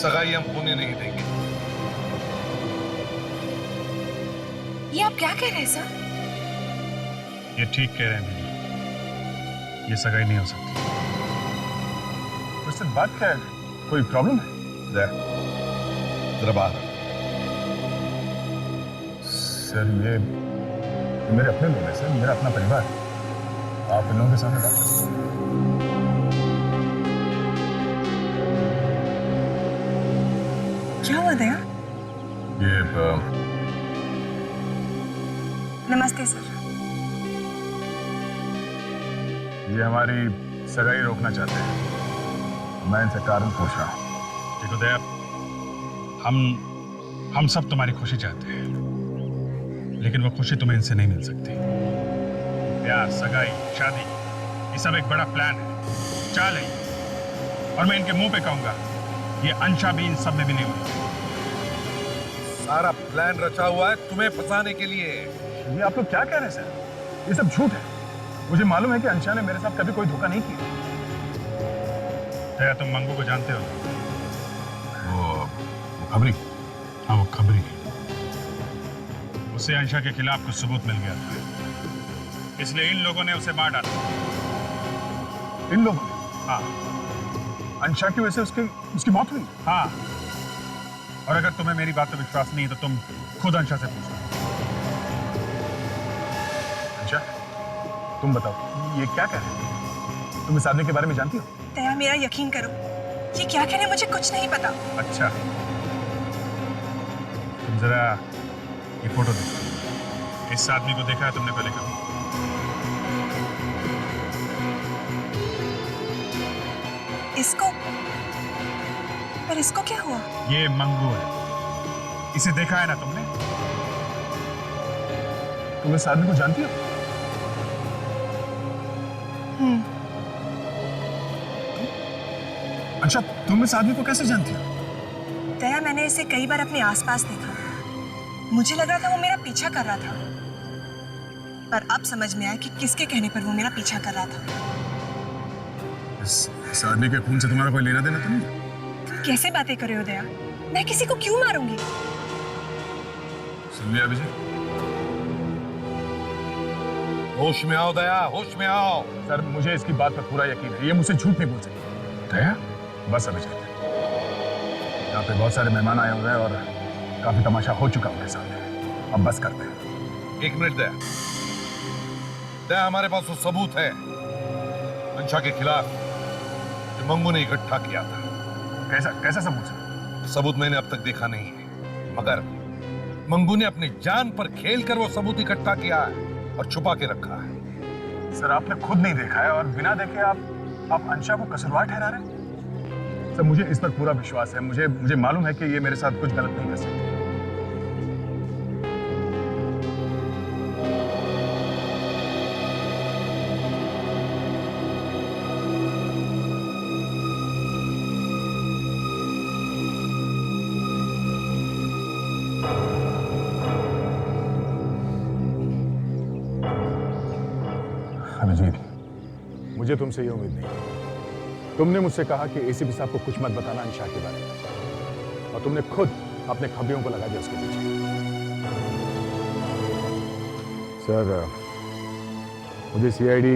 सगाई हम होने नहीं देंगे। ये आप क्या कह रहे हैं सर? ये ठीक कह रहे हैं बीबी, ये सगाई नहीं हो सकती। उससे बात क्या है? कोई प्रॉब्लम है? जरा बाहर। सर ये मेरे अपने लोग हैं सर, मेरा अपना परिवार है। आप इन लोगों के सामने बात कर सकते हैं। क्या हुआ दया? ये नमस्ते सर। ये हमारी सगाई रोकना चाहते हैं। मैं इनसे कारण पूछ रहा हूँ। देखो दया, हम सब तुम्हारी खुशी चाहते हैं, लेकिन वो खुशी तुम्हें इनसे नहीं मिल सकती। प्यार, सगाई, शादी, ये सब एक बड़ा प्लान है, चाल है। और मैं इनके मुंह पे कहूंगा, ये अंशा भी इन सब में भी नहीं हुई। सारा प्लान रचा हुआ है तुम्हें फंसाने के लिए। ये आप लोग क्या कह रहे हैं सर? ये सब झूठ है। मुझे मालूम है कि अंशा ने मेरे साथ कभी कोई धोखा नहीं किया। दया, तुम मंगू को जानते हो? वो खबरी। हाँ, वो खबरी। उसे अंशा के खिलाफ कुछ सबूत मिल गया था, इसलिए इन लोगों ने उसे मार डाला। इन लोगों ने? हाँ अंशा की वजह से उसकी मौत हुई? हाँ, और अगर तुम्हें मेरी बात पर विश्वास नहीं है तो तुम खुद अंशा से पूछो। अंशा, तुम बताओ, ये क्या कह रहे हो? तुम इस आदमी के बारे में जानती हो? दया, मेरा यकीन करो, ये क्या कह रहे हैं मुझे कुछ नहीं पता। अच्छा, तुम जरा ये फोटो देखो। इस आदमी को देखा है तुमने पहले कभी? इसको? पर इसको क्या हुआ? ये मंगू है, इसे देखा है ना तुमने? तुम इस आदमी को जानती हो? अच्छा, तुम इस आदमी को कैसे जानती हो? दया, मैंने इसे कई बार अपने आसपास देखा। मुझे लग रहा था वो मेरा पीछा कर रहा था, पर अब समझ में आया कि किसके कहने पर वो मेरा पीछा कर रहा था। इस आदमी के खून से तुम्हारा कोई लेना देना तो नहीं? तुम कैसे बातें कर रहे हो दया? मैं किसी को क्यों मारूंगी? सुन लिया विजय? होश में आओ दया, होश में आओ। सर, मुझे इसकी बात पर पूरा यकीन है, ये मुझसे झूठ नहीं बोल सकती। दया, बस अभी चलते हैं। यहाँ पे बहुत सारे मेहमान आए हुए हैं और काफी तमाशा हो चुका उनके सामने। अब बस करते हैं। एक मिनट दया। दया, हमारे पास वो सबूत है अंशा के खिलाफ जो मंगू ने इकट्ठा किया था। कैसा सबूत सर? सबूत मैंने अब तक देखा नहीं है, मगर मंगू ने अपनी जान पर खेलकर वो सबूत इकट्ठा किया है और छुपा के रखा है। सर, आपने खुद नहीं देखा है और बिना देखे आप अंशा को कसूरवार ठहरा रहे हैं? सर, मुझे इस पर पूरा विश्वास है। मुझे मालूम है कि ये मेरे साथ कुछ गलत नहीं कर सकती। अभिजीत, मुझे तुमसे ये उम्मीद नहीं। तुमने मुझसे कहा कि एसीपी साहब को कुछ मत बताना अंशा के बारे में, और तुमने खुद अपने खबरियों को लगा दिया उसके पीछे। सर, मुझे सीआईडी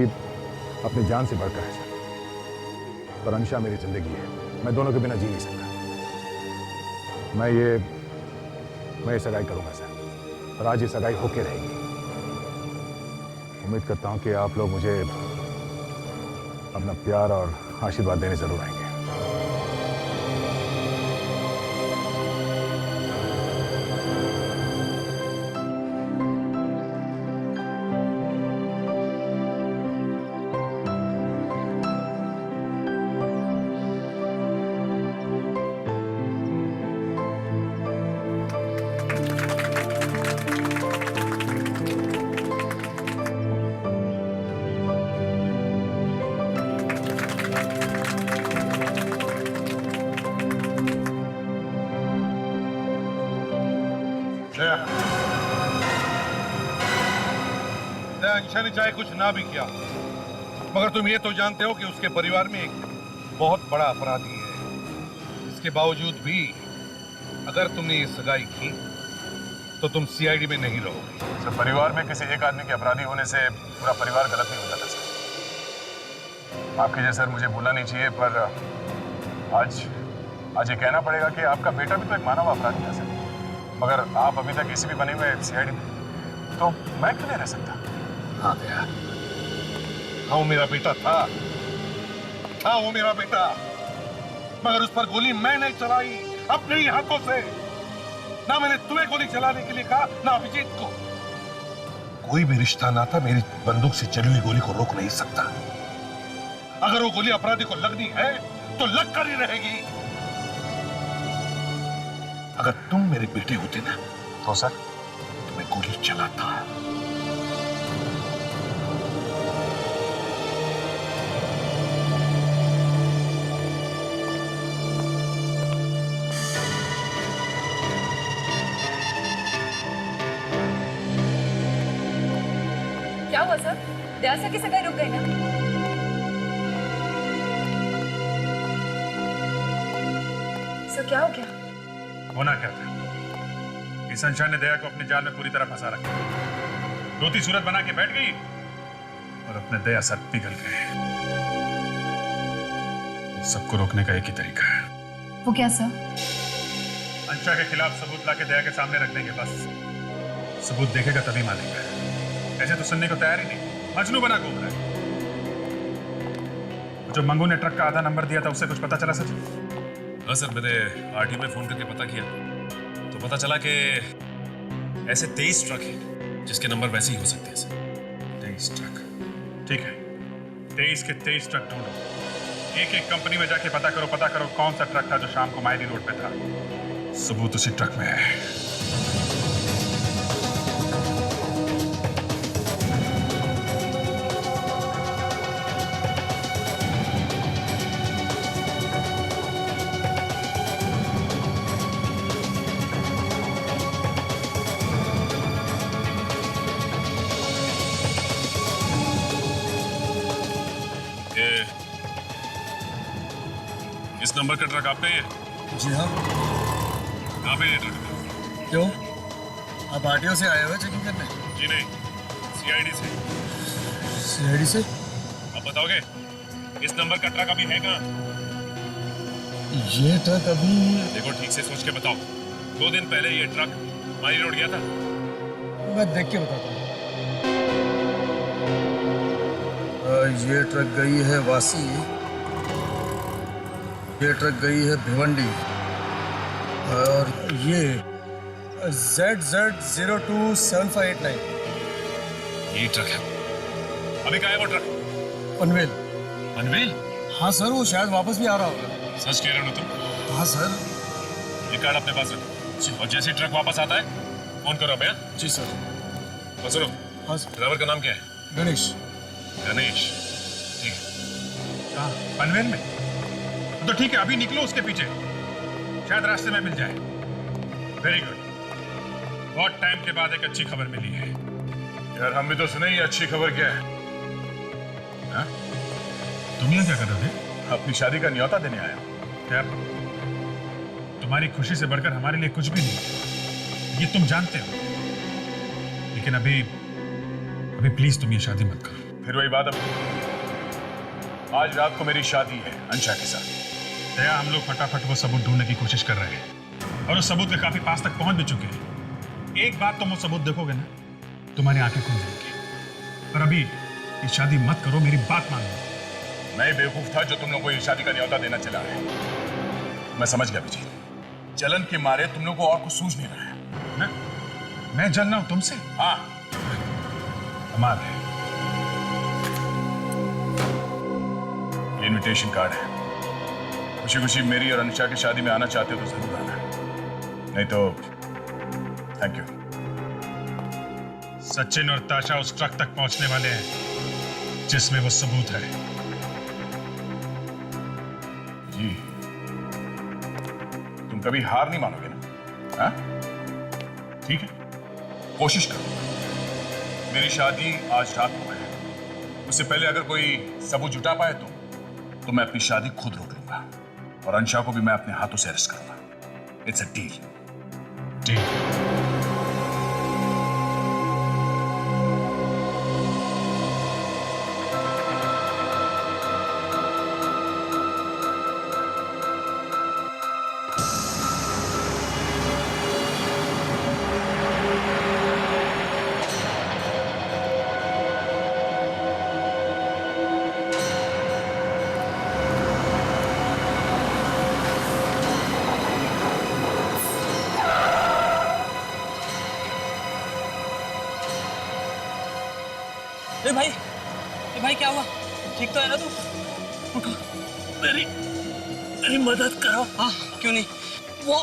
अपनी जान से बढ़कर है सर, पर अंशा मेरी जिंदगी है। मैं दोनों के बिना जी नहीं सकता। मैं ये सगाई करूंगा सर, और आज ये सगाई होके रहेगी। उम्मीद करता हूं कि आप लोग मुझे अपना प्यार और आशीर्वाद देने जरूर आएंगे। अंशा ने चाहे कुछ ना भी किया, मगर तुम ये तो जानते हो कि उसके परिवार में एक बहुत बड़ा अपराधी है। इसके के बावजूद भी अगर तुमने ये सगाई की तो तुम सीआईडी में नहीं रहोगे। सर, परिवार में किसी एक आदमी के अपराधी होने से पूरा परिवार गलत नहीं हो जाता सर। माफ कीजिए सर, मुझे भूलना नहीं चाहिए, पर आज ये कहना पड़ेगा कि आपका बेटा भी तो एक मानव अपराधी है सर। मगर आप अभी तक एसीपी बने हुए सीआईडी में, तो मैं क्यों नहीं रह सकता? हाँ गया, हाँ वो मेरा बेटा था, वो मेरा बेटा, मगर उस पर गोली मैं नहीं चलाई अपने ही हाथों से। ना मैंने तुम्हें गोली चलाने के लिए कहा, ना अभिजीत को। कोई भी रिश्ता नाता मेरी बंदूक से चली हुई गोली को रोक नहीं सकता। अगर वो गोली अपराधी को लगनी है तो लग कर ही रहेगी। अगर तुम मेरे बेटे होते ना तो सर तो मैं गोली चलाता। क्या हुआ सर? दया सर की सगाई रुक गई ना? सर क्या हो गया? होना क्या था? इस संशय ने दया को अपने जाल में पूरी तरह फंसा रखा। रोती सूरत बना के बैठ गई और अपने दया सर पिघल गए। सबको रोकने का एक ही तरीका है। वो क्या सर? अंशा के खिलाफ सबूत लाके दया के सामने रख देंगे बस। सबूत देखेगा तभी मानेगा। ऐसे तो सुनने को तैयार ही नहीं, मजनू बना घूम रहा है। जो मंगू ने ट्रक का आधा नंबर दिया था उससे कुछ पता चला सच? हाँ सर, मैंने आरटीओ में फोन करके पता किया तो पता चला कि ऐसे 23 ट्रक हैं जिसके नंबर वैसे ही हो सकते हैं सर। 23 ट्रक, ठीक है। 23 के 23 ट्रक ढूंढो। एक एक कंपनी में जाके पता करो कौन सा ट्रक था जो शाम को मायरी रोड पे था। सबूत उसी ट्रक में है। इस नंबर का ट्रक आप पे है? जी हाँ। कहाँ पे है ट्रक? क्यों, आप आरटीओ से आए हुए चेकिंग करने? जी नहीं, सीआईडी से। सीआईडी से? आप बताओगे इस नंबर का ट्रक अभी है कहाँ? ये ट्रक अभी... देखो ठीक से सोच के बताओ। 2 दिन पहले ये ट्रक मारी रोड गया था। मैं देख के बताता हूँ। ये ट्रक गई है वासी, ये ट्रक गई है भिवंडी, और ये ZZ027589 यही ट्रक है। अभी कहाँ है वो ट्रक? पनवेल। पनवेल? हाँ सर, वो शायद वापस भी आ रहा होगा। सच कह रहे हो ना तुम? हाँ सर। ये कार्ड अपने पास रखो और जैसे ट्रक वापस आता है फोन करो भैया। जी सर। बस सुनो, हाँ सर। ड्राइवर का नाम क्या है? गणेश। गणेश, ठीक है। कहाँ? पनवेल में? तो ठीक है, अभी निकलो उसके पीछे, शायद रास्ते में मिल जाए। वेरी गुड, बहुत टाइम के बाद एक अच्छी खबर मिली है। यार हम भी तो सुने ही अच्छी खबर क्या है। हाँ? तुम यहाँ क्या कर रहे थे? अपनी शादी का न्योता देने आया। यार, तुम्हारी खुशी से बढ़कर हमारे लिए कुछ भी नहीं, ये तुम जानते हो। लेकिन अभी प्लीज तुम ये शादी मत करो। फिर वही बात, अब आज रात को मेरी शादी है अंशा के साथ। दया, हम लोग फटाफट वो सबूत ढूंढने की कोशिश कर रहे हैं और उस सबूत के काफी पास तक पहुंच भी चुके हैं। एक बात तुम वो सबूत देखोगे ना, तुम्हारी आंखें खुल जाएंगी। पर अभी ये शादी मत करो, मेरी बात मान लो। मैं बेवकूफ था जो तुम लोगों को ये शादी का न्योता देना चला है। मैं समझ गया विजय, जलन के मारे तुम लोगों को और कुछ सूझ नहीं रहा है। मैं जल रहा हूं तुमसे? हाँ, कमाल है। इनविटेशन कार्ड है। खुशी खुशी मेरी और अनुषा की शादी में आना चाहते हो तो जरूर आना, नहीं तो थैंक यू। सचिन और ताशा उस ट्रक तक पहुंचने वाले हैं जिसमें वो सबूत है। जी, तुम कभी हार नहीं मानोगे ना? हाँ? ठीक है, कोशिश करो। मेरी शादी आज रात को है, उससे पहले अगर कोई सबूत जुटा पाए तो मैं अपनी शादी खुद रोक लूंगा। और अंशा को भी मैं अपने हाथों से अरेस्ट करूंगा। It's a deal. ए भाई क्या हुआ? ठीक तो है ना तू? उठो, मेरी मदद करो। हाँ क्यों नहीं? वो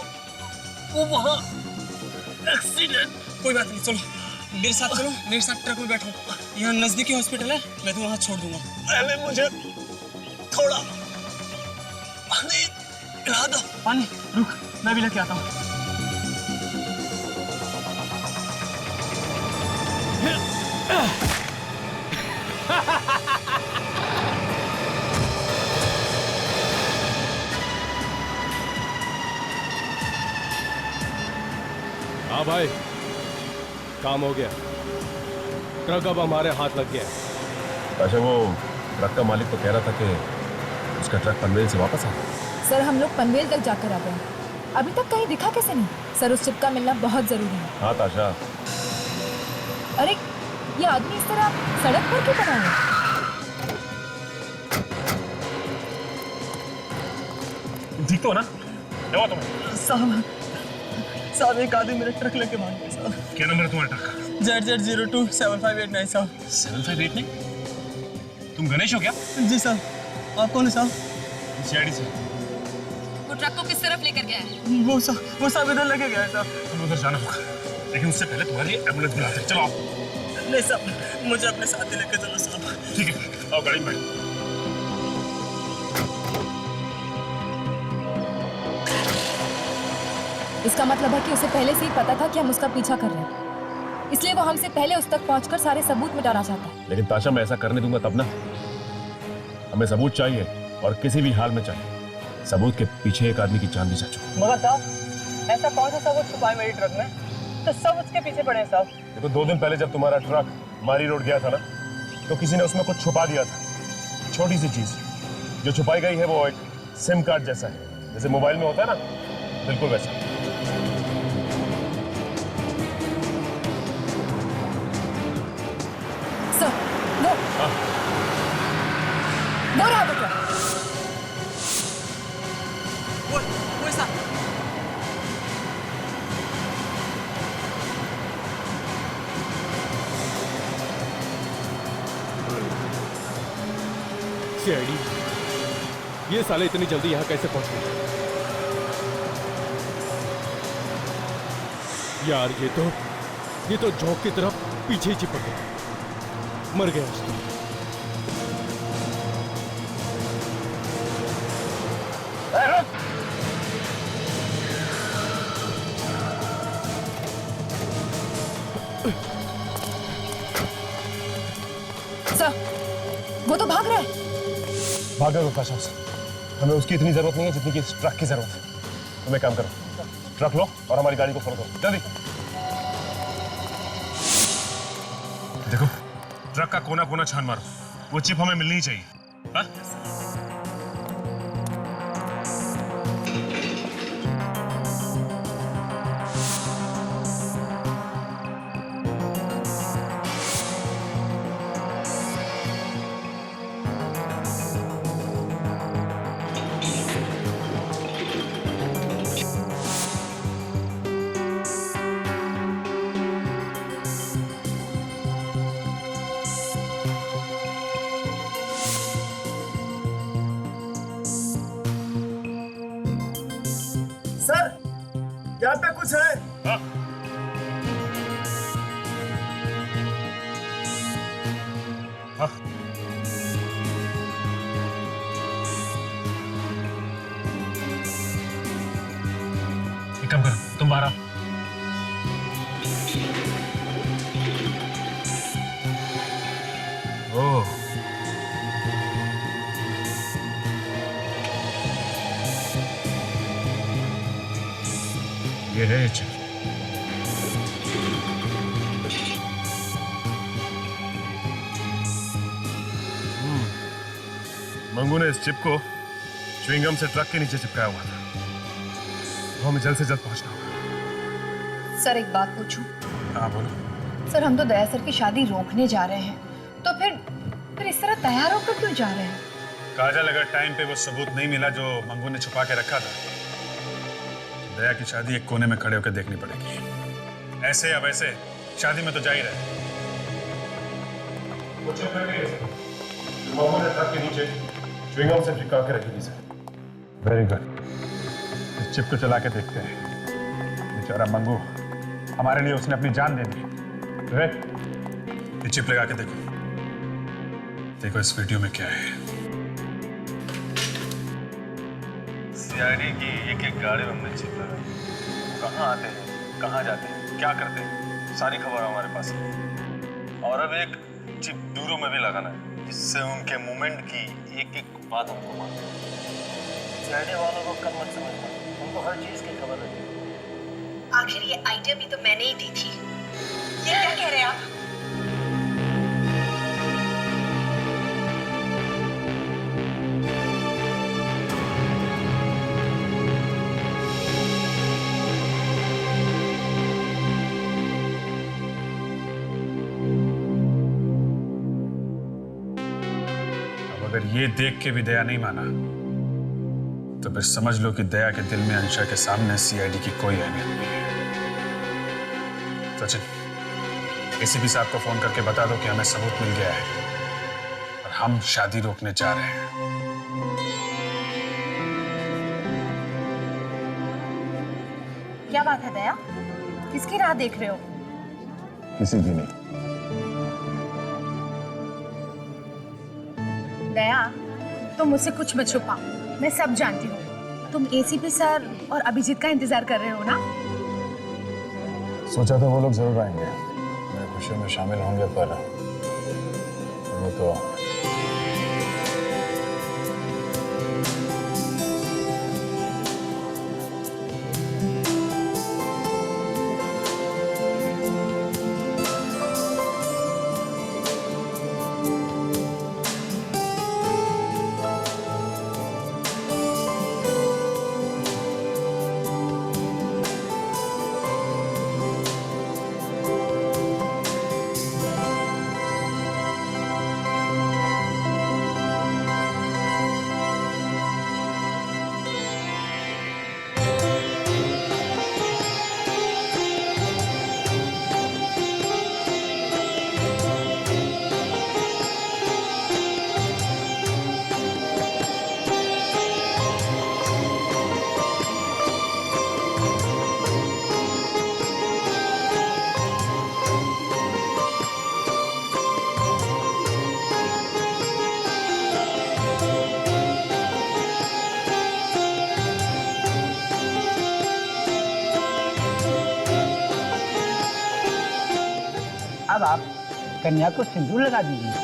वहाँ एक्सीडेंट। कोई बात नहीं, चलो मेरे साथ चलो, मेरे साथ ट्रक में बैठो। यहाँ नजदीकी हॉस्पिटल है, मैं तो वहाँ छोड़ दूंगा। पहले मुझे थोड़ा पानी पिला दो। पानी? रुक, मैं भी लेके आता हूँ। हाँ भाई, काम हो गया। ट्रक अब हमारे हाथ लग गया। अच्छा, वो ट्रक का मालिक तो कह रहा था कि उसका ट्रक पनवेल से वापस आ गया। सर हम लोग पनवेल तक जाकर आ गए, अभी तक कहीं दिखा कैसे नहीं? सर उस चिप का मिलना बहुत जरूरी है। हाँ ताशा। अरे ये आदमी इस तरह सड़क पर क्यों खड़ा है? ठीक तो हो ना? क्या हुआ तुम्हें? साहब एक आदमी मेरा ट्रक लेके भाग गया साहब। क्या नंबर है तुम्हारे ट्रक का? ZZ027589 साहब। 7589? तुम गणेश हो क्या? जी साहब। आप कौन है साहब? सीआईडी से। वो ट्रक को किस तरफ लेकर गया है? वो साहब इधर लेके गया है साहब। तुम्हें उधर जाना होगा, लेकिन उससे पहले तुम्हारे लिए एम्बुलेंस बुलाते हैं। चलो आओ। नहीं साहब, मुझे अपने साथ ही लेके चलो साहब। ठीक है, आओ गाड़ी में बैठो। इसका मतलब है कि उसे पहले से ही पता था कि हम उसका पीछा कर रहे हैं, इसलिए वो हमसे पहले उस तक पहुंचकर सारे सबूत मिटाना चाहता है। लेकिन ताशा, मैं ऐसा करने दूंगा तब ना। हमें सबूत चाहिए, और किसी भी हाल में चाहिए। सबूत के पीछे एक आदमी की जान भी जा चुकी। मगर साहब ऐसा कौन सा सबूत छुपा है मेरी ट्रक में? तो सब उसके पीछे पड़े हैं साहब। देखो, 2 दिन पहले जब तुम्हारा ट्रक मारी रोड गया था ना, तो किसी ने उसमें कुछ छुपा दिया था। छोटी सी चीज जो छुपाई गई है वो एक सिम कार्ड जैसा है, जैसे मोबाइल में होता है ना, बिल्कुल वैसा। सर वो रहा वो ट्रक। वो साहब। सीआईडी, ये साले इतनी जल्दी यहाँ कैसे पहुंच गए? यार ये तो झोंक की तरफ पीछे ही चिपक गया। मर गया उसको। सर वो तो भाग रहा है। भागा रुका शख्स, हमें उसकी इतनी जरूरत नहीं है जितनी कि इस ट्रक की जरूरत है। तुम एक काम करो, ट्रक लो और हमारी गाड़ी को फॉलो करो, जल्दी। देखो, ट्रक का कोना कोना छान मारो, वो चिप हमें मिलनी ही चाहिए। हाँ? सर यहाँ पे कुछ है। हाँ? हाँ? एक काम करो, तुम बाहर आओ। ओह, ये है चिप। मंगू ने इस चिप को च्युइंगम से ट्रक के नीचे चिपकाया हुआ था। तो हमें जल्द से जल्द पहुंचना होगा। सर एक बात पूछूं? हाँ बोलो। सर हम तो दया सर की शादी रोकने जा रहे हैं, तो फिर इस तरह तैयार होकर क्यों जा रहे हैं? काजल, अगर टाइम पे वो सबूत नहीं मिला जो मंगू ने छुपा के रखा था, दया की शादी एक कोने में खड़े होकर देखनी पड़ेगी। ऐसे या वैसे शादी में तो जा ही रहे। वो चिप मिल गई है। मंगू ने ट्रक के नीचे च्युइंगम से चिपका के रखी थी सर। Very good. इस चिप को चला के देखते हैं। बेचारा मंगू, हमारे लिए उसने अपनी जान दे दी। ये चिप लगा के देखो। देखो इस वीडियो में क्या है। सीआईडी की एक गाड़ी में हमने चिप लगाई। कहाँ आते हैं, कहाँ जाते हैं, क्या करते हैं, सारी खबर हमारे पास है। और अब एक चिप ब्यूरो में भी लगाना है, जिससे उनके मूवमेंट की एक एक बात हमको मालूम है। सीआईडी वालों को कम मत समझना, उनको हर चीज की खबर है। आखिर ये आइडिया भी तो मैंने ही दी थी। ये क्या कह रहे हैं आप? अगर ये देख के भी दया नहीं माना तो फिर समझ लो कि दया के दिल में अंशा के सामने सीआईडी की कोई अहमियत नहीं है। सचिन, एसीपी साहब को फोन करके बता दो कि हमें सबूत मिल गया है और हम शादी रोकने जा रहे हैं। क्या बात है दया? किसकी राह देख रहे हो? किसी की नहीं। दया, तुम मुझसे कुछ मत छुपा, मैं सब जानती हूँ। तुम एसीपी सर और अभिजीत का इंतजार कर रहे हो ना? सोचा था वो लोग जरूर आएंगे, मेरे खुशियों में शामिल होंगे, पर वो तो अब आप कन्या को सिंदूर लगा दीजिए।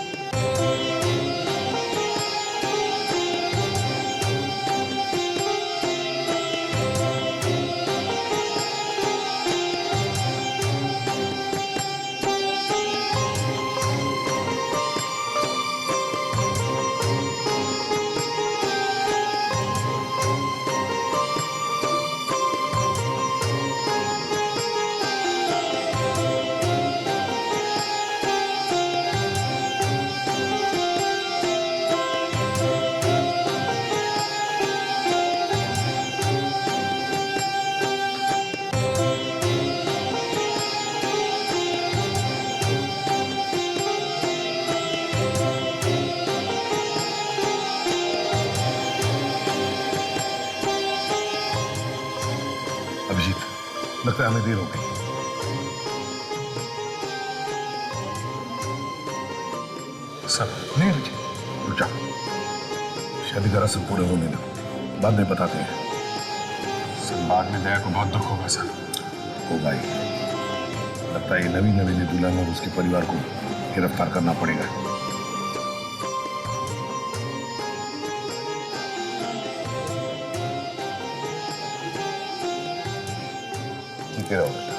लगता है हमें देर हो गई। सब नहीं रुचि, रुक जा। शादी का रस्म पूरे होने दो, बाद में बताते हैं। सर, बाद में दया को बहुत दुख होगा सर। होगा ही। लगता है नवीन नवीन दुल्हन और उसके परिवार को गिरफ्तार करना पड़ेगा। देखते रहो बेटा।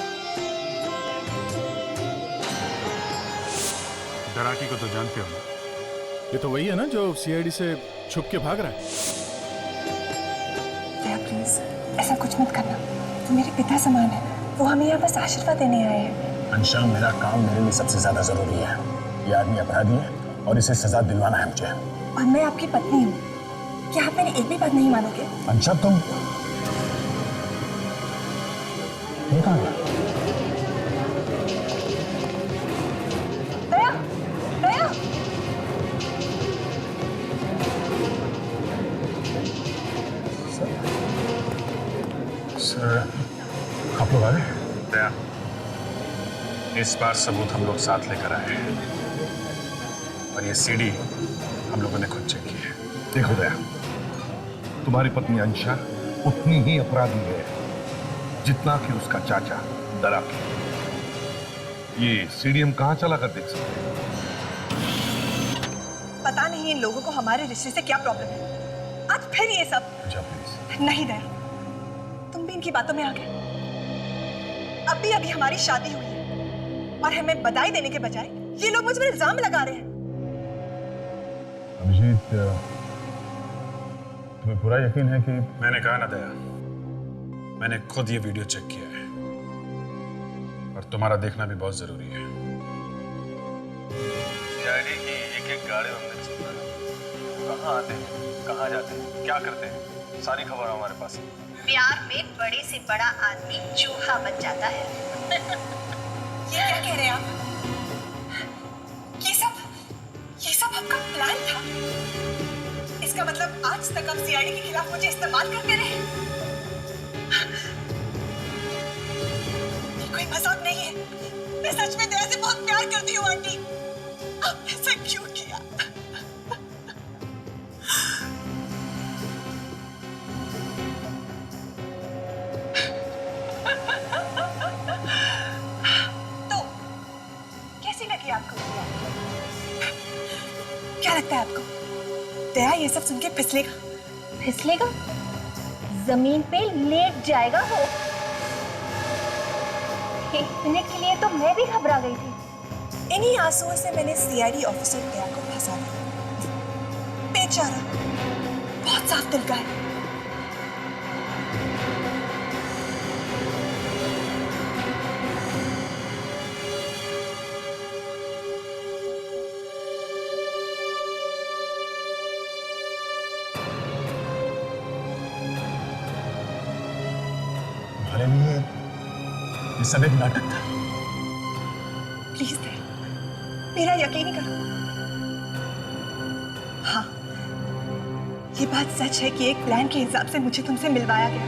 डराकी को तो जानते हो ना? ये तो वही है ना जो सीआईडी से छुप के भाग रहा है। दया प्लीज ऐसा कुछ मत करना, वो मेरे पिता समान है, वो हमें यहाँ बस आशीर्वाद देने आए हैं। अंशा, मेरा काम मेरे लिए सबसे ज्यादा जरूरी है। ये आदमी अपराधी है और इसे सजा दिलवाना है मुझे। और मैं आपकी पत्नी हूँ, क्या आप मेरी एक भी बात नहीं मानोगे? अंशा, तुम ये कहाँ गया? दया, दया। सर, आप लोग आ गए? दया, इस बार सबूत हम लोग साथ लेकर आए हैं और ये सीडी हम लोगों ने खुद चेक की है। देखो दया, तुम्हारी पत्नी अंशा उतनी ही अपराधी है जितना कि उसका चाचा डराकी। ये सीडी हम कहाँ चला कर देख सकते हैं? पता नहीं इन लोगों को हमारे रिश्ते से क्या प्रॉब्लम है, आज फिर ये सब। अंशा प्लीज। नहीं दया, तुम भी इनकी बातों में आ गए। अभी अभी हमारी शादी हुई है और हमें बधाई देने के बजाय ये लोग मुझ पर इल्जाम लगा रहे हैं। अभिजीत, तुम्हें पूरा यकीन है कि मैंने कहा ना दया, मैंने खुद ये वीडियो चेक किया है और तुम्हारा देखना भी बहुत जरूरी है। सीआईडी की एक गाड़ी हमने चेक करा। कहाँ आते हैं, कहाँ जाते हैं, क्या करते हैं, सारी खबर हमारे पास है। प्यार में बड़े से बड़ा आदमी चूहा बन जाता है। ये क्या कह रहे हैं आप? ये सब आपका प्लान था? इसका मतलब आज तक आप सीआईडी के खिलाफ मुझे इस्तेमाल करते रहे? ये कोई मजाक नहीं है, मैं सच में दया से बहुत प्यार करती हूँ आंटी। आपने ऐसा क्यों किया? तो कैसी लगी आपको? क्या लगता है आपको दया ये सब सुन के फिसलेगा? फिसलेगा? जमीन पे लेट जाएगा वो। एक मिनट के लिए तो मैं भी घबरा गई थी। इन्हीं आंसुओं से मैंने सीआईडी ऑफिसर दया को फंसा दिया। बेचारा बहुत साफ दिल का है। तुम्हारे लिए ये सब एक नाटक था। प्लीज दया, मेरा यकीन करो। हाँ, ये बात सच है कि एक प्लान के हिसाब से मुझे तुमसे मिलवाया गया।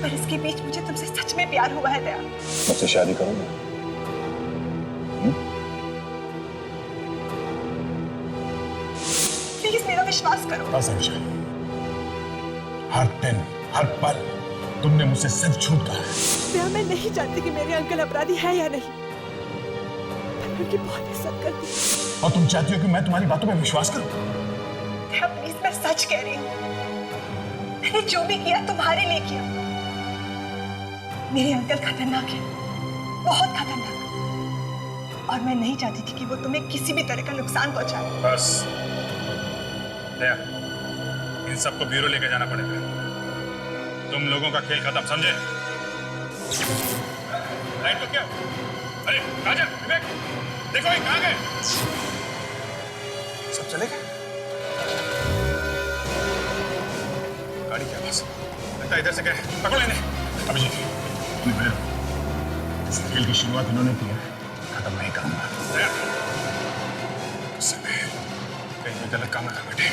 पर इसके बीच मुझे तुमसे सच में प्यार हुआ है दया। मुझसे शादी करोगे? प्लीज मेरा विश्वास करो। बस अंशा, हर दिन हर पल तुमने मुझसे सच झूठ कहा है। दया, मैं नहीं जानती कि मेरे अंकल अपराधी है या नहीं, मैं उनकी बहुत इज्जत करती हूँ। और तुम चाहती हो कि मैं तुम्हारी बातों में विश्वास करूं? दया प्लीज, मैं सच कह रही हूँ। मैंने जो भी किया तुम्हारे लिए किया। मेरे अंकल खतरनाक है, बहुत खतरनाक, और मैं नहीं चाहती थी कि वो तुम्हें किसी भी तरह का नुकसान पहुंचाए। बस दया, इन सबको ब्यूरो लेके जाना पड़ेगा। तुम लोगों का खेल खत्म, समझे? लाइट तो क्या? अरे राजन, विवेक, देखो ये कहाँ गए? सब चले गए? गाड़ी क्या बस लगता है इधर से गए। पकड़ो इन्हें। अभिजीत, इस खेल की शुरुआत इन्होंने की है, खत्म नहीं करूंगा। दया, कहीं भी गलत काम ना कर बैठे।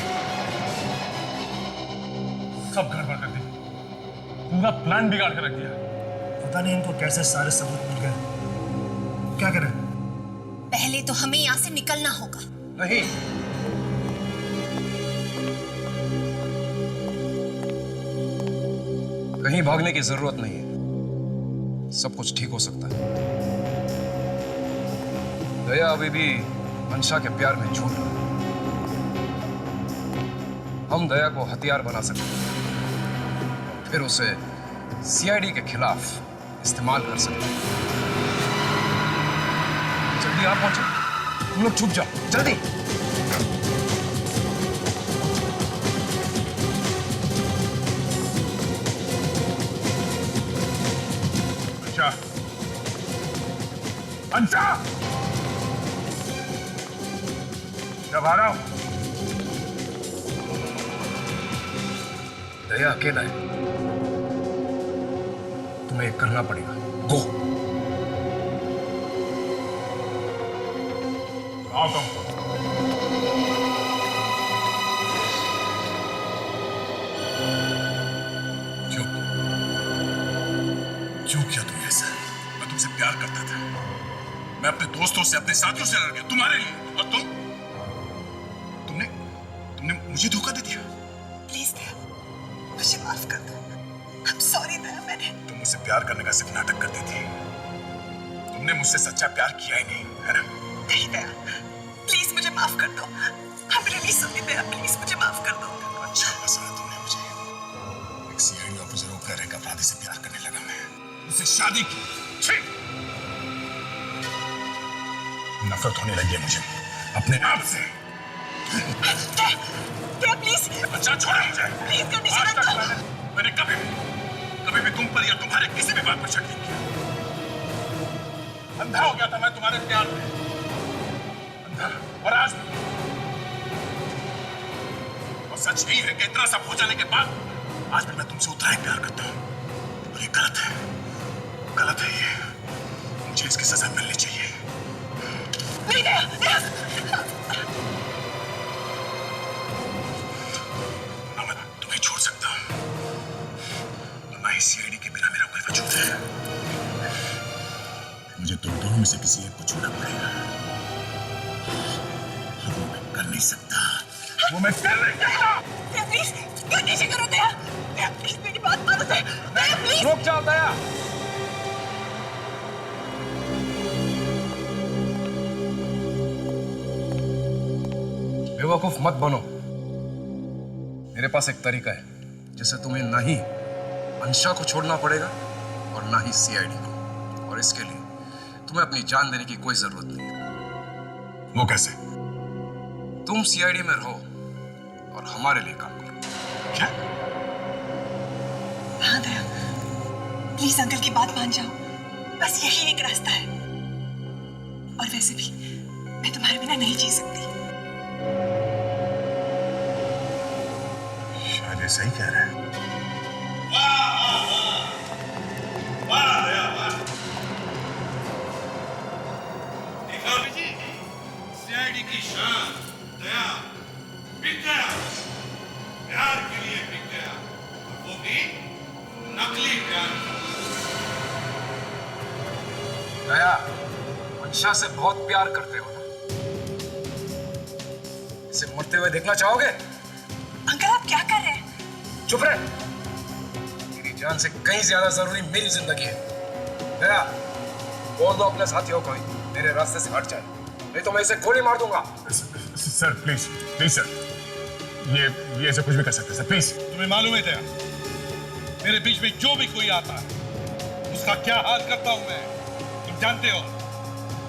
सब गड़बड़ कर दी, पूरा प्लान बिगाड़ कर रख दिया। पता नहीं इनको कैसे सारे सबूत मिल गए। क्या करें? पहले तो हमें यहाँ से निकलना होगा। नहीं, कहीं भागने की जरूरत नहीं है, सब कुछ ठीक हो सकता है। दया अभी भी अंशा के प्यार में झूठ रहा है। हम दया को हथियार बना सकते हैं, फिर उसे सीआईडी के खिलाफ इस्तेमाल कर सकते हैं। जल्दी आप पहुंचो, तुम लोग छुप जाओ, जल्दी। अंशा, जब आ रहा हूं। दया अकेला है, तुम्हें एक करना पड़ेगा। गो। आओ तुम। क्यों किया तुमने ऐसा? मैं तुमसे प्यार करता था, मैं अपने दोस्तों से, अपने साथियों से लड़ गया तुम्हारे लिए, और तुमने मुझे धोखा दे दिया। प्लीज दया, मुझे माफ कर दो। I'm sorry दया, मैंने तुम मुझसे प्यार करने का सिर्फ नाटक करती थी, तुमने मुझसे सच्चा प्यार किया ही नहीं, है ना? नहीं दया, प्लीज मुझे माफ कर दो। I'm really sorry Daya, please मुझे माफ कर दो। अच्छा फंसाया तुमने मुझे। एक सीआईडी ऑफिसर होकर एक अपराधी से प्यार करने लगा मैं, उससे शादी की। छी! नफरत होने लगी है मुझे अपने आप से। दया प्लीज, बच्चा छोड़ो मुझे। प्लीज कंडीशन आज तक मैंने कभी भी तुम पर या तुम्हारे किसी भी बात पर शक नहीं किया। अंधा हो गया था मैं तुम्हारे प्यार में, अंधा। और आज भी। और सच यही है कि इतना सब हो जाने के बाद आज भी मैं तुमसे उतना ही प्यार करता हूं। और ये गलत है, गलत है ये। मुझे इसकी सजा मिलनी चाहिए। नहीं दया, दया। ना मैं तुम्हें छोड़ सकता हूं, ना ही सीआईडी के बिना मेरा कोई वजूद है। मुझे तुम दोनों में से किसी एक को चुनना पड़ेगा। वो मैं कर नहीं सकता, वो मैं कर नहीं सकता। दया प्लीज, कंडीशन करो दया। दया प्लीज मेरी बात मानो दया। दया प्लीज। रुक जाओ दया। बेवकूफ मत बनो। मेरे पास एक तरीका है जिससे तुम्हें ना ही अंशा को छोड़ना पड़ेगा और ना ही सीआईडी को, और इसके लिए तुम्हें अपनी जान देने की कोई जरूरत नहीं। वो कैसे? तुम सीआईडी में रहो और हमारे लिए काम करो। क्या? हाँ दया, प्लीज अंकल की बात मान जाओ, बस यही एक रास्ता है। और वैसे भी मैं तुम्हारे बिना नहीं जी सकती। शायद ये सही कह रहा है। सीआईडी की शान, दया बिक गया, प्यार के लिए बिक गया, और वो भी नकली प्यार। दया, अंशा से बहुत प्यार करते हो ना? इसे मरते हुए देखना चाहोगे? अंकल आप क्या कर रहे हैं? चुप रहे। मेरी जान से कहीं ज्यादा जरूरी मेरी जिंदगी है। दया, बोल दो अपने साथियों को मेरे रास्ते से हट जाए, नहीं तो मैं इसे गोली मार दूंगा। सर प्लीज, प्लीज सर, ये ऐसे कुछ भी कर सकते सर, प्लीज। तुम्हें मालूम है दया, मेरे बीच में जो भी कोई आता है उसका क्या हाल करता हूं मैं, तुम जानते हो।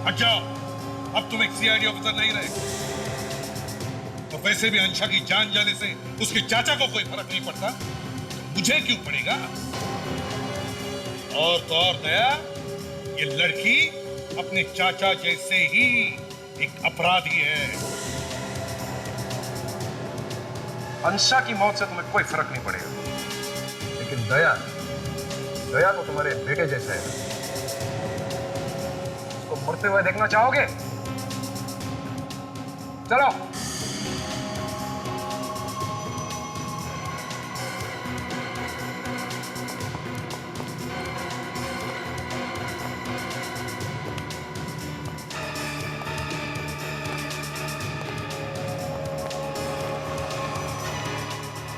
हट जाओ, अब तुम एक सीआईडी ऑफिसर नहीं रहे। और वैसे भी अंशा की जान जाने से उसके चाचा को कोई फर्क नहीं पड़ता, तो मुझे क्यों पड़ेगा? और तो और दया, ये लड़की अपने चाचा जैसे ही एक अपराधी है। अंशा की मौत से तुम्हें कोई फर्क नहीं पड़ेगा, लेकिन दया तो तुम्हारे बेटे जैसे है। उसको मरते हुए देखना चाहोगे? चलो।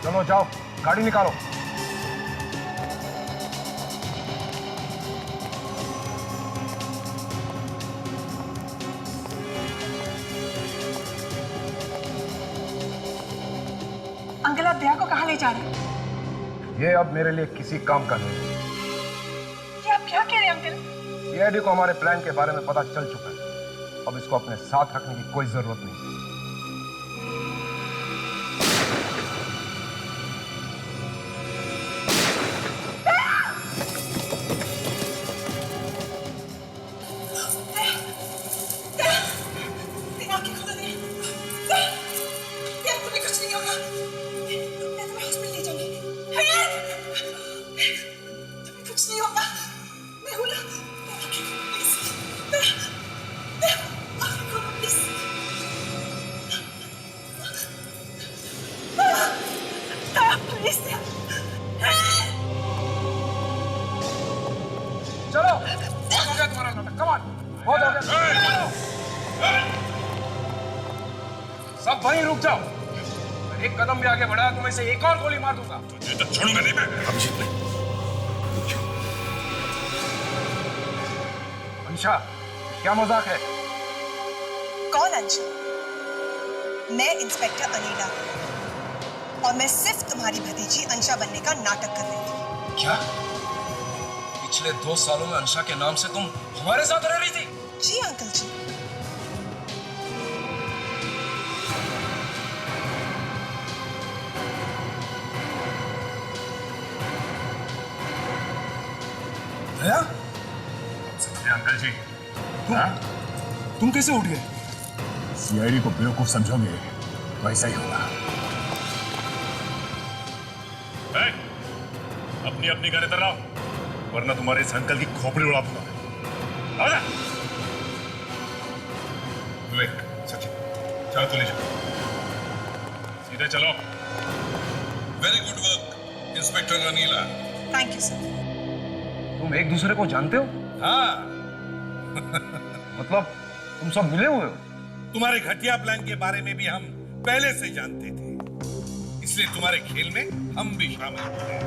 चलो जाओ, गाड़ी निकालो। अंकल आप दया को कहाँ ले जा रहे हैं? ये अब मेरे लिए किसी काम का नहीं है। ये आप क्या कह रहे हैं अंकल? सीआईडी को हमारे प्लान के बारे में पता चल चुका है। अब इसको अपने साथ रखने की कोई जरूरत नहीं। चलो, बहुत हो गया तुम्हारा नाटक। कम ऑन, बहुत हो गया। सब वहीं रुक जाओ। एक कदम भी आगे बढ़ाया तो मैं इसे एक और गोली मार दूंगा। तुझे तो छोड़ूंगा नहीं मैं। अभिजीत नहीं। अंशा, क्या मजाक है? कौन अंशा? मैं इंस्पेक्टर अनीला और मैं सिर्फ तुम्हारी भतीजी अंशा बनने का नाटक कर रही थी। क्या? पिछले 2 सालों में अंशा के नाम से तुम हमारे साथ रह रही थी? जी अंकल जी। दया? अंकल जी, तुम कैसे उठ गए? सीआईडी को बेवकूफ समझोगे तो ऐसा ही होगा। अपनी अपनी गाड़ी इधर लाओ, वरना तुम्हारे इस अंकल की खोपड़ी उड़ा दूंगा। आजा। विवेक, सचिन, चलो तो ले जाओ। सीधे चलो। Very good work inspector Anila. Thank you sir. तुम एक दूसरे को जानते हो? हाँ। मतलब तुम सब मिले हुए हो? तुम्हारे घटिया प्लान के बारे में भी हम पहले से जानते थे, इसलिए तुम्हारे खेल में हम भी शामिल हुए।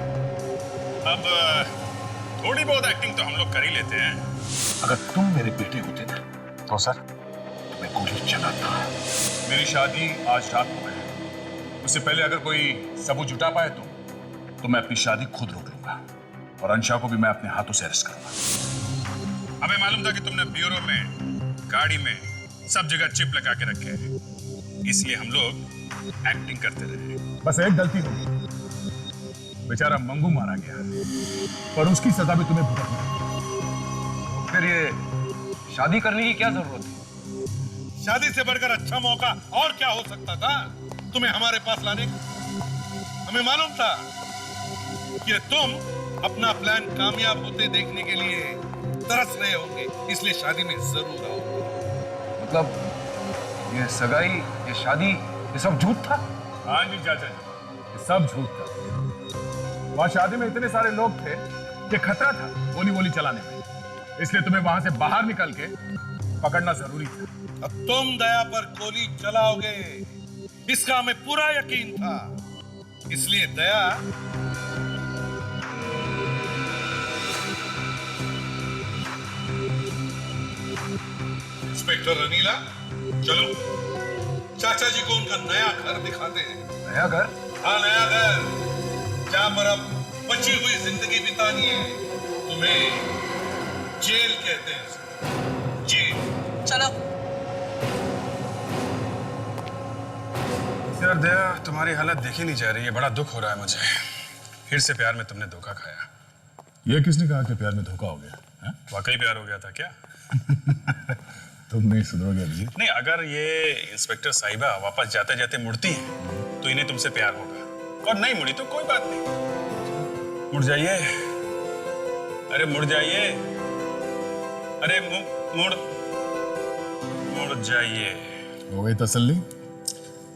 अब थोड़ी बहुत एक्टिंग तो हम लोग कर ही लेते हैं। अगर तुम मेरे बेटे होते ना तो सर तुम्हें गोली चलाता। मेरी शादी आज रात को है। उससे पहले अगर कोई सबूत जुटा पाए तो मैं अपनी शादी खुद रोक लूंगा और अंशा को भी मैं अपने हाथों से अरेस्ट करूंगा। हमें मालूम था कि तुमने ब्यूरो में, गाड़ी में, सब जगह चिप लगा के रखे हैं, इसलिए हम लोग एक्टिंग करते रहे। बस एक गलती हो गई, बेचारा मंगू मारा गया, पर उसकी सजा भी तुम्हें भुगतना है। फिर ये शादी करने की क्या जरूरत है? शादी से बढ़कर अच्छा मौका और क्या हो सकता था तुम्हें हमारे पास लाने का? हमें मालूम था कि तुम अपना प्लान कामयाब होते देखने के लिए तरस रहे होंगे, इसलिए शादी में जरूर आओगे। मतलब ये सगाई, ये शादी, ये सब झूठ था? हाँ जी चाचा जी, ये सब झूठ था। वहां शादी में इतने सारे लोग थे कि खतरा था गोली वोली चलाने में, इसलिए तुम्हें वहां से बाहर निकल के पकड़ना जरूरी था। अब तुम दया पर गोली चलाओगे इसका हमें पूरा यकीन था, इसलिए दया इंस्पेक्टर अनीला, चलो चाचा जी को उनका नया घर दिखाते हैं। नया घर? हाँ, नया घर, जहां पर अब बची हुई जिंदगी बितानी है। तुम्हें जेल कहते हैं, जेल। चलो। यार दया, तुम्हारी हालत देखी नहीं जा रही है, बड़ा दुख हो रहा है मुझे। फिर से प्यार में तुमने धोखा खाया। ये किसने कहा कि प्यार में धोखा हो गया? वाकई प्यार हो गया था क्या? तुम नहीं सुधरोगे अभिजीत। नहीं, अगर ये इंस्पेक्टर साहिबा वापस जाते जाते मुड़ती हैं तो इन्हें तुमसे प्यार होगा, और नहीं मुड़ी तो कोई बात नहीं। मुड़ जाइए, अरे मुड़ जाइए, अरे मुड़ जाइए। हो गई तसल्ली?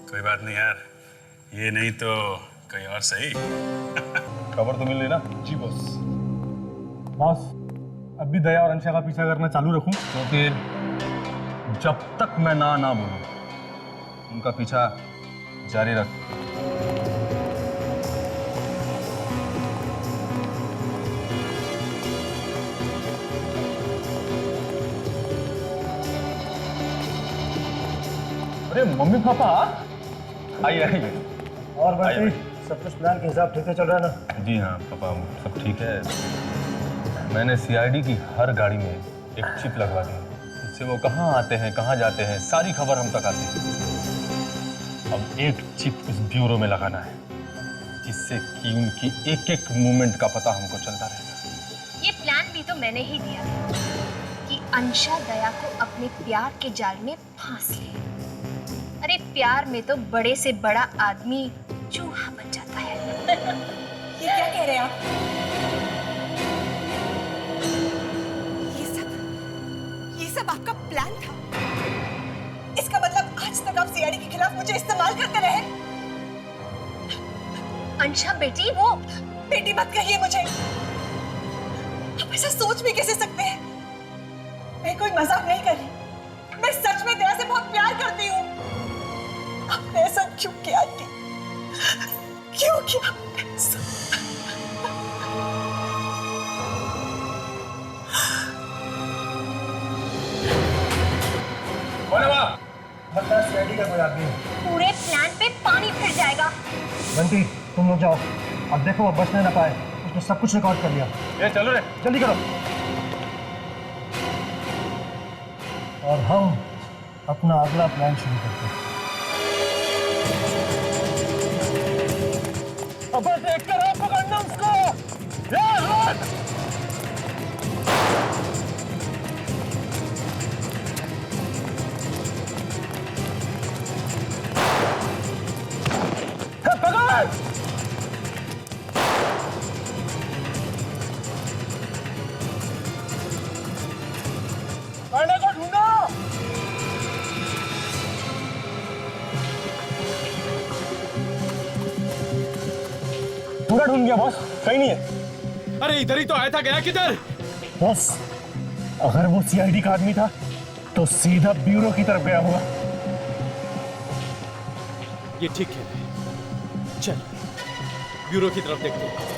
कोई बात नहीं यार, ये नहीं तो कहीं और सही। खबर तो मिल रही ना? जी बॉस। बॉस, अब भी दया और अंशा का पीछा करना चालू रखूं? तो फिर जब तक मैं ना बोलूं उनका पीछा जारी रख। अरे मम्मी पापा, आइए आइए। और बंटी, सब कुछ प्लान के हिसाब ठीक से चल रहा है ना? जी हाँ पापा, सब ठीक है। मैंने सीआईडी की हर गाड़ी में एक चिप लगवा दी, इससे वो कहाँ आते हैं कहाँ जाते हैं सारी खबर हम तक आती है। अब एक चिप उस ब्यूरो में लगाना है जिससे कि उनकी एक एक मूवमेंट का पता हमको चलता रहेगा। ये प्लान भी तो मैंने ही दिया था कि अंशा दया को अपने प्यार के जाल में फांस ले। अरे प्यार में तो बड़े से बड़ा आदमी चूहा बन जाता है। ये क्या कह रहे हैं आप? ये सब आपका प्लान था? इसका मतलब आज तक आप सीआईडी के खिलाफ मुझे इस्तेमाल करते रहे? अंशा बेटी, वो बेटी मत कहिए मुझे। आप ऐसा सोच भी कैसे सकते हैं? मैं कोई मजाक नहीं कर रही, मैं सच में दया से बहुत प्यार करती हूँ। आपने ऐसा क्यों किया आंटी? क्यों किया ऐसा? सीआईडी का कोई आदमी है। पूरे प्लान पे पानी फिर जाएगा। बंटी, तुम लोग जाओ, अब देखो वो बचने ना पाए। उसने सब कुछ रिकॉर्ड कर लिया। ये चलो रे, जल्दी करो। और हम अपना अगला प्लान शुरू करते हैं। अब बस देख कर आप पकड़ना उसको। पकड़ को ढूंढो। पूरा ढूंढ गया बॉस, कहीं नहीं है। अरे इधर ही तो आया था, गया किधर? बॉस, अगर वो सीआईडी का आदमी था तो सीधा ब्यूरो की तरफ गया होगा। ये ठीक है, चल ब्यूरो की तरफ देखते हैं।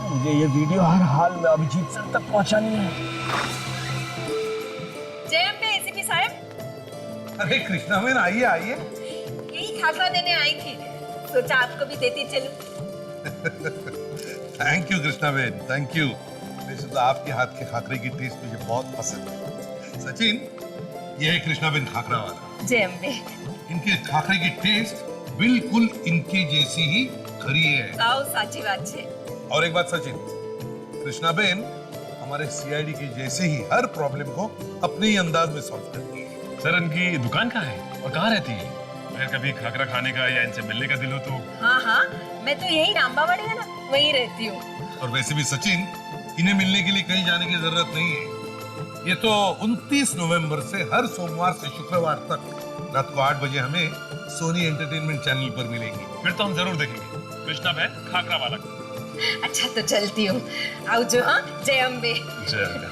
मुझे ये वीडियो हर हाल में अभिजीत सर तक पहुंचानी है। जय अम्बे एसीपी साहब। अरे कृष्णा बेन, आइए आइए। यही खाखरा देने आई थी, सोचा आपको भी देती चलूं। Thank you Krishna Ben, thank you. वैसे तो आपके हाथ के खाकरे की टेस्ट मुझे बहुत पसंद है। सचिन, ये है कृष्णा बेन खाकरा वाला। जय अम्बे। इनके खाकरे की टेस्ट बिल्कुल इनके जैसी ही खरी है। आओ, साची बात है। और एक बात सचिन, कृष्णा बेन हमारे सीआईडी के जैसे ही हर प्रॉब्लम को अपने ही अंदाज में सॉल्व करती है। सर, इनकी दुकान कहाँ है और कहाँ रहती है? अगर कभी खाकरा खाने का या इनसे मिलने का दिल हो तो। हाँ हाँ, मैं तो यही रामबावाड़ी है ना, वहीं रहती हूँ। और वैसे भी सचिन, इन्हें मिलने के लिए कहीं जाने की जरूरत नहीं है। ये तो 29 नवंबर से हर सोमवार से शुक्रवार तक रात को 8 बजे हमें सोनी एंटरटेनमेंट चैनल पर मिलेंगी। फिर तो हम जरूर देखेंगे कृष्णा बहन खाकरा वाला को। अच्छा तो चलती हूँ, आओ जो। हाँ, जय अम्बे। जय अम्बे।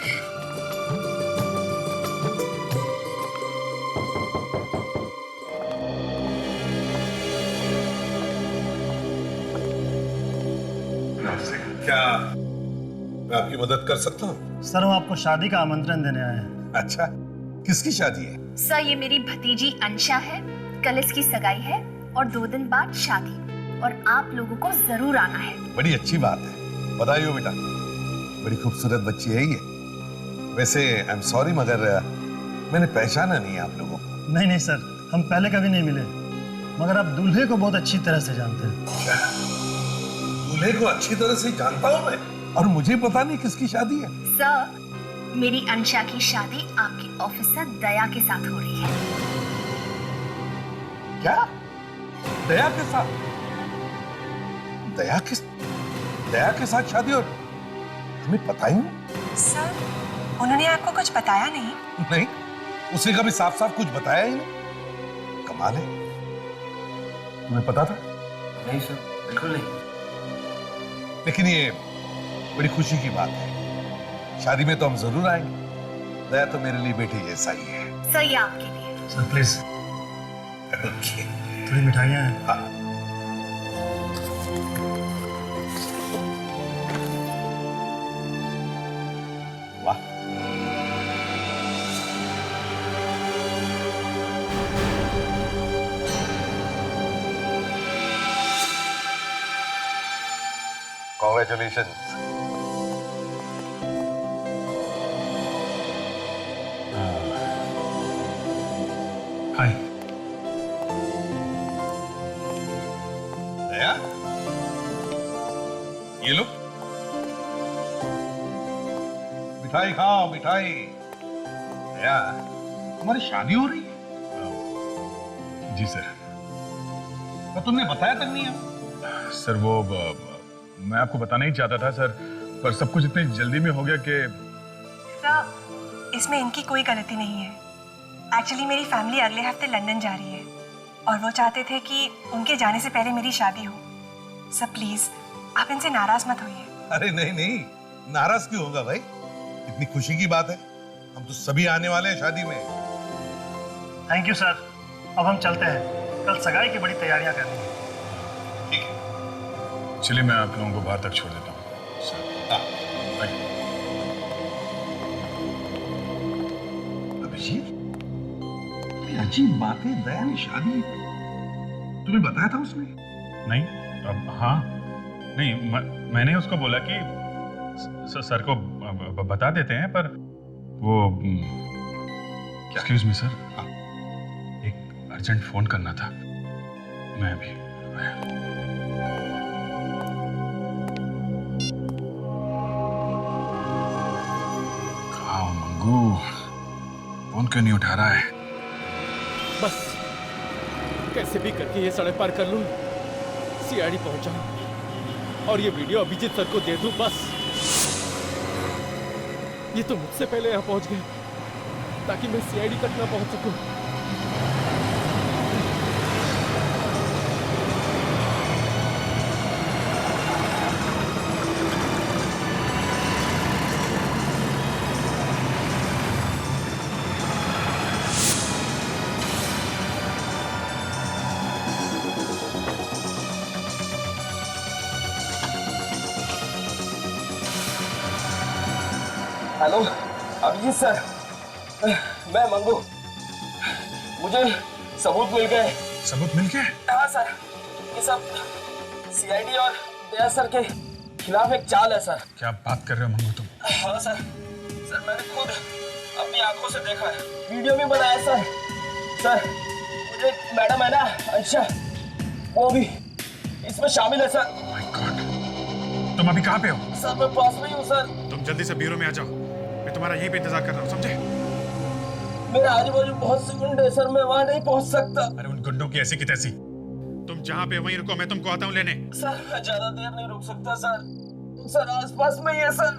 क्या मैं आपकी मदद कर सकता हूँ? सर, हम आपको शादी का आमंत्रण देने आए हैं। अच्छा, किसकी शादी है? सर, ये मेरी भतीजी अंशा है। कल इसकी सगाई है और 2 दिन बाद शादी, और आप लोगों को जरूर आना है। बड़ी अच्छी बात है, बधाई हो बेटा। बड़ी खूबसूरत बच्ची है ये। वैसे आई एम सॉरी, मगर मैंने पहचाना नहीं आप लोगों को। नहीं नहीं सर, हम पहले कभी नहीं मिले, मगर आप दूल्हे को बहुत अच्छी तरह से जानते हैं। क्या? दूल्हे को अच्छी तरह से जानता हूँ मैं, और मुझे पता नहीं किसकी शादी है। सर, मेरी अंशा की शादी आपकी ऑफिसर दया के साथ हो रही है। क्या? दया के साथ? दया के साथ शादी? और हमें पता ही नहीं। सर, उन्होंने आपको कुछ बताया नहीं? नहीं, उसने कभी साफ साफ कुछ बताया ही नहीं। कमाल है। तुम्हें पता था? नहीं सर, बिल्कुल नहीं। लेकिन ये बड़ी खुशी की बात है। शादी में तो हम जरूर आएंगे। दया तो मेरे लिए बेटी जैसा ही है। सर, ये आपके लिए। सर प्लीज, थोड़ी मिठाइयाँ हैं। हाँ। Congratulations. हाय। दया, ये लो मिठाई खाओ, मिठाई। दया, तुम्हारी शादी हो रही है? जी सर। तो तुमने बताया तक नहीं है? सर वो मैं आपको बताना ही चाहता था सर, पर सब कुछ इतनी जल्दी में हो गया कि सर, इसमें इनकी कोई गलती नहीं है। एक्चुअली मेरी फैमिली अगले हफ्ते लंदन जा रही है और वो चाहते थे कि उनके जाने से पहले मेरी शादी हो। सर प्लीज आप इनसे नाराज मत होइए। अरे नहीं नहीं, नाराज क्यों होगा भाई? इतनी खुशी की बात है, हम तो सभी आने वाले हैं शादी में। Thank you sir. अब हम चलते हैं, कल सगाई की बड़ी तैयारियां करनी है। ठीक है, चलिए मैं आप लोगों को बाहर तक छोड़ देता हूँ सर। अभिजीत, अजीब बात है, दया ने शादी तुम्हें बताया था उसने? नहीं, अब हाँ नहीं, मैंने उसको बोला कि सर को बता देते हैं, पर वो एक्सक्यूज मी सर, एक अर्जेंट फोन करना था। मैं अभी मंगू फोन क्यों नहीं उठा रहा है? बस कैसे भी करके ये सड़क पार कर लूं, सीआईडी पहुंच जाऊं और ये वीडियो अभिजीत सर को दे दूं। बस ये तो मुझसे पहले यहाँ पहुंच गए ताकि मैं सीआईडी तक ना पहुंच सकूं। हेलो अभिजीत सर, मैं मंगू। मुझे सबूत मिल गए। सबूत मिल गए? हाँ सर, ये सब सीआईडी और दया सर के खिलाफ एक चाल है सर। क्या बात कर रहे हो मंगू तुम? हाँ सर, सर मैंने खुद अपनी आंखों से देखा है, वीडियो भी बनाया सर। सर मुझे मैडम है ना अंशा, वो भी इसमें शामिल है सर। माय गॉड, तुम अभी कहाँ पे हो? सर मैं पास में ही हूँ सर। तुम जल्दी से ब्यूरो में आ जाओ, मैं तुम्हारा यहीं पे इंतजार कर रहा हूँ, समझे? मेरा आजू बाजू बहुत से गुंडे हैं सर, मैं वहाँ नहीं पहुँच सकता। अरे उन गुंडों की ऐसी की तैसी, तुम जहाँ पे वहीं रुको, मैं तुमको आता हूँ लेने। सर मैं ज्यादा देर नहीं रुक सकता सर, सर आसपास में ही है सर।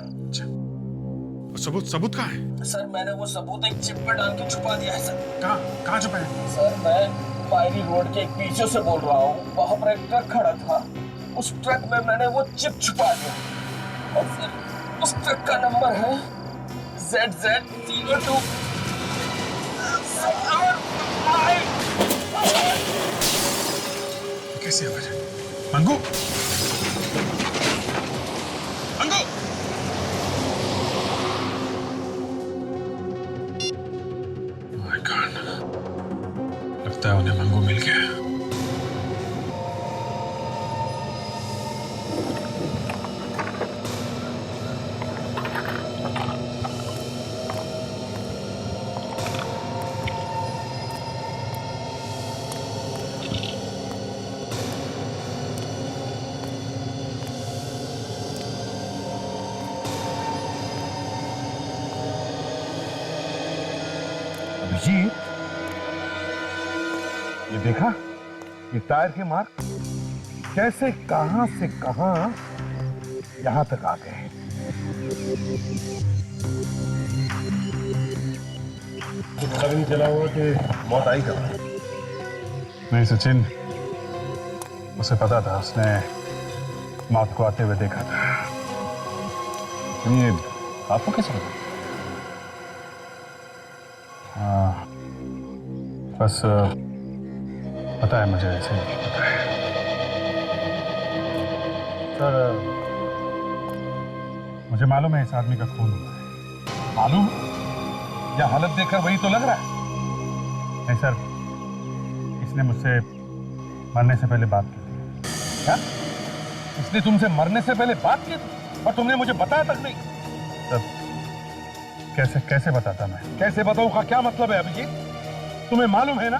सबूत कहाँ है? सर मैंने वो सबूत एक चिप पे डाल के छुपा दिया है सर। कहाँ छुपा है? सर मैं पायरी रोड के एक पीछे से बोल रहा हूँ, वहाँ पर एक ट्रक खड़ा था, उस ट्रक में मैंने वो चिप छुपा दिया और सर उस ट्रक का नंबर है ZZ02। कैसी आवाज है? मंगू, मंगू! माय गॉड, लगता है उन्हें मंगू मिल गया। अभिजीत, ये देखा, ये टायर के मार्क कैसे कहां से कहां यहां तक आ गए। पता नहीं चला हुआ कि मौत आई कब। नहीं सचिन, उसे पता था, उसने मौत को आते हुए देखा था। ये आपको कैसे पता? हाँ, बस पता है मुझे, ऐसे ही पता है। सर मुझे मालूम है इस आदमी का खून हुआ है। मालूम? या हालत देखकर वही तो लग रहा है। नहीं सर, इसने मुझसे मरने से पहले बात की थी। क्या? इसने तुमसे मरने से पहले बात की थी और तुमने मुझे बताया तक नहीं। तब कैसे कैसे बताता मैं? कैसे बताऊं का क्या मतलब है अभिजीत? तुम्हें मालूम है ना,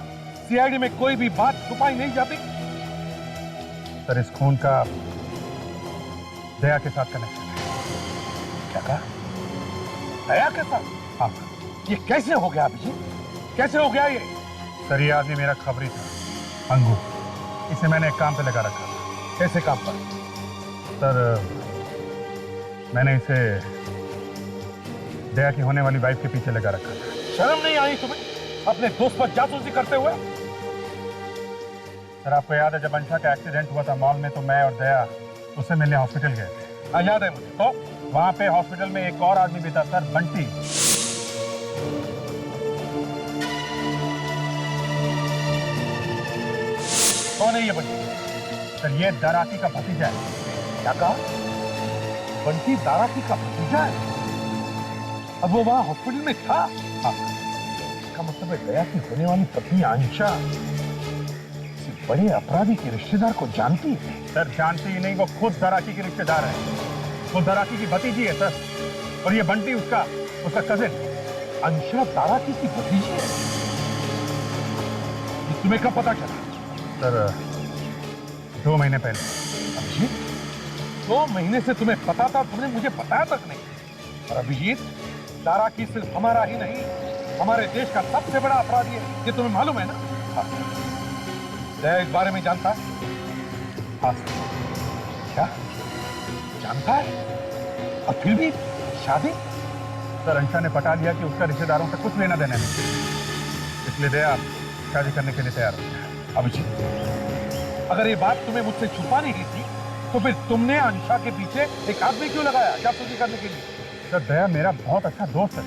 सीआईडी में कोई भी बात छुपाई नहीं जाती। सर, इस खून का दया के साथ कनेक्शन है। क्या कहा? दया के साथ? हाँ। ये कैसे हो गया अभिजीत? कैसे हो गया ये? सर, ये आदमी मेरा खबरी था, अंगू। इसे मैंने एक काम पे लगा रखा था। कैसे काम पर? सर, मैंने इसे दया की होने वाली वाइफ के पीछे लगा रखा था। शर्म नहीं आई तुम्हें अपने दोस्त पर जासूसी करते हुए? सर, आपको याद है जब अंशा का एक्सीडेंट हुआ था मॉल में, तो मैं और दया उससे मिलने हॉस्पिटल गए थे। हाँ, याद है मुझे। तो वहां पे हॉस्पिटल में एक और आदमी भी था सर, बंटी। कौन है ये बंटी? सर, ये दाराकी का भतीजा है। क्या कहा? बंटी दाराकी का भतीजा है? अब वो वहां हॉस्पिटल में था? हाँ। इसका मतलब है दया की होने वाली पत्नी अंशा किसी बड़े अपराधी के रिश्तेदार को जानती है। सर, जानती ही नहीं, वो खुद दाराकी की रिश्तेदार है। वो दाराकी की भतीजी है सर, और ये बंटी उसका कजिन। अंशा दाराकी की भतीजी है? ये तुम्हें कब पता चला? सर, 2 महीने पहले। अभिजीत, 2 महीने से तुम्हें पता था, तुमने मुझे बताया तक नहीं। और अभिजीत, दाराकी सिर्फ हमारा ही नहीं, हमारे देश का सबसे बड़ा अपराधी है, ये तुम्हें मालूम है ना? हाँ। दया इस बारे में जानता है? हाँ सर। क्या जानता है? और फिर भी शादी? सर, अंशा ने पटा लिया कि उसका रिश्तेदारों से कुछ लेना देना नहीं, इसलिए दया शादी करने के लिए तैयार हो गया। अभिजीत, अगर ये बात तुम्हें मुझसे छुपानी ही थी, तो फिर तुमने अंशा के पीछे एक आदमी क्यों लगाया जासूसी करने के लिए? सर, दया मेरा बहुत अच्छा दोस्त है।